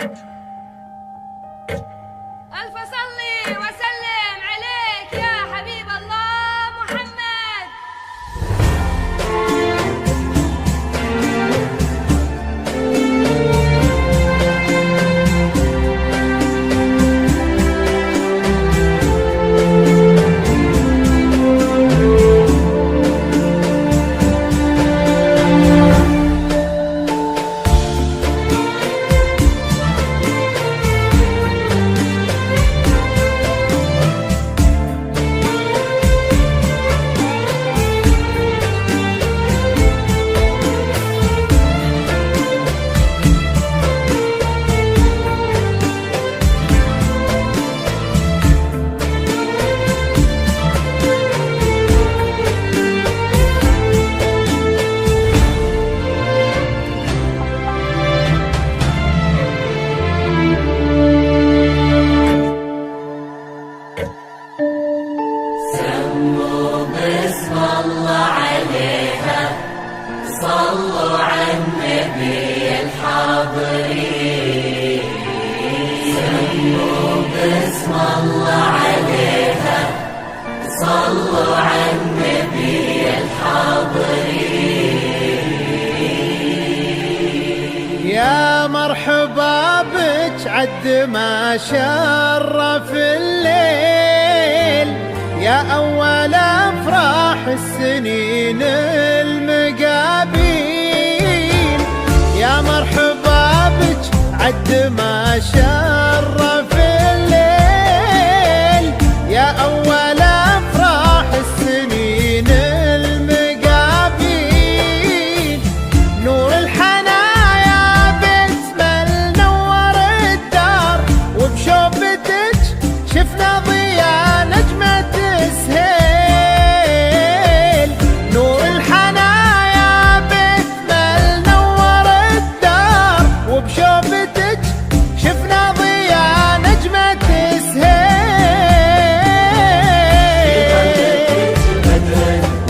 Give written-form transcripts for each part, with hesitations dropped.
ألف صلي وسلم عليك يا حبيب الله محمد. صلوا على النبي الحاضرين، سموا باسم الله عليها، صلوا على النبي الحاضرين. يا مرحبا بك عد ما شرف الليل، يا أول أفراح السنين المقابيل، يا مرحبا بك عد ما شرف الليل، يا أول أفراح السنين المقابيل، نور الحنايا باسمه نور الدار، وبشوفتك شفنا ضياء نجمة سهيل، نور الحنايا باسمه نور الدار، وبشوفتك شفنا ضياء نجمة سهيل.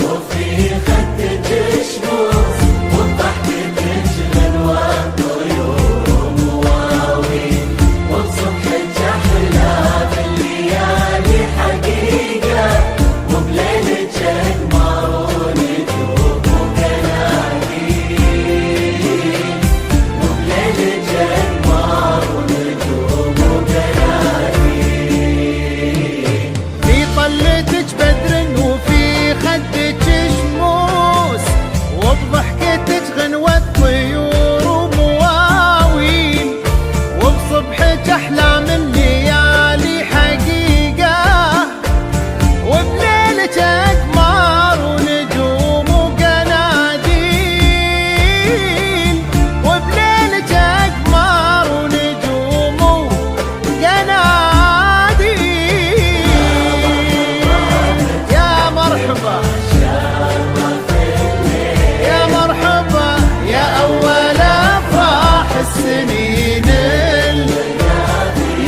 وفي خدك شموس، وبضحكتك غنوة طيور مواويل، وبصبحك أحلى بالليالي حقيقة، وبليلك أقمار ونجوم وقناديل، وبليلك أقمار ونجوم وقناديل. في طلتك بدر وفي خدك شموس، وبضحكتك غنوة طيور ومواويل، وبصبحك أحلام الليالي حقيقة، وبليلك أقمار ونجوم وقناديل، وبليلك أقمار ونجوم وقناديل. يا مرحبا يا مرحبا يا أول أفراح السنين،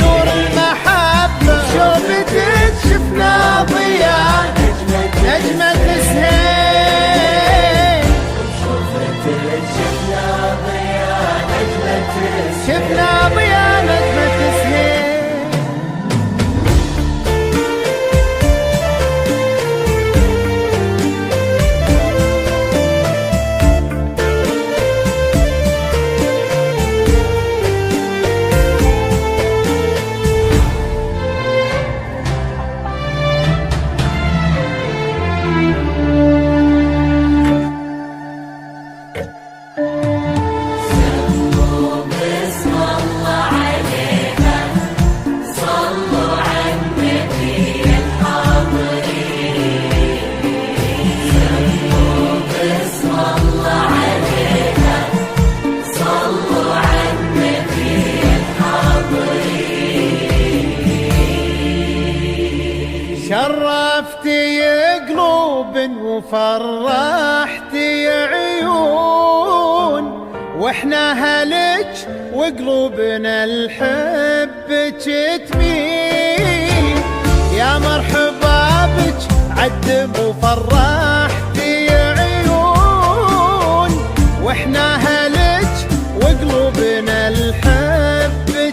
نور المحبة شوفتك شفنا ضياء نجمة سهيل، شفنا ضياء نجمة سهيل. سموا باسم الله عليها، صلوا على النبي الحاضرين، سموا باسم الله عليها، صلوا على النبي الحاضرين. شرفتي قلوب وفرحتي عيون، واحنا هلك وقلوبنا لحبك تميل، يا مرحبا بك عد وفرحتي عيون، واحنا هلك وقلوبنا لحبك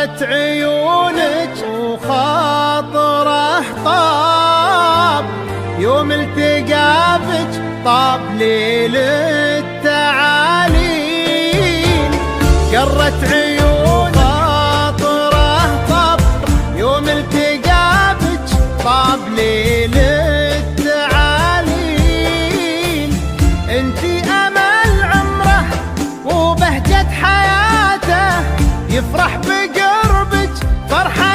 قرت عيونك وخاطره طاب، يوم التقى بك طاب ليل التعالين. قرت عيونك وخاطره طاب، يوم التقى بك طاب ليل التعالين. انتي امل عمره وبهجة حياته، يفرح بقربك فرحة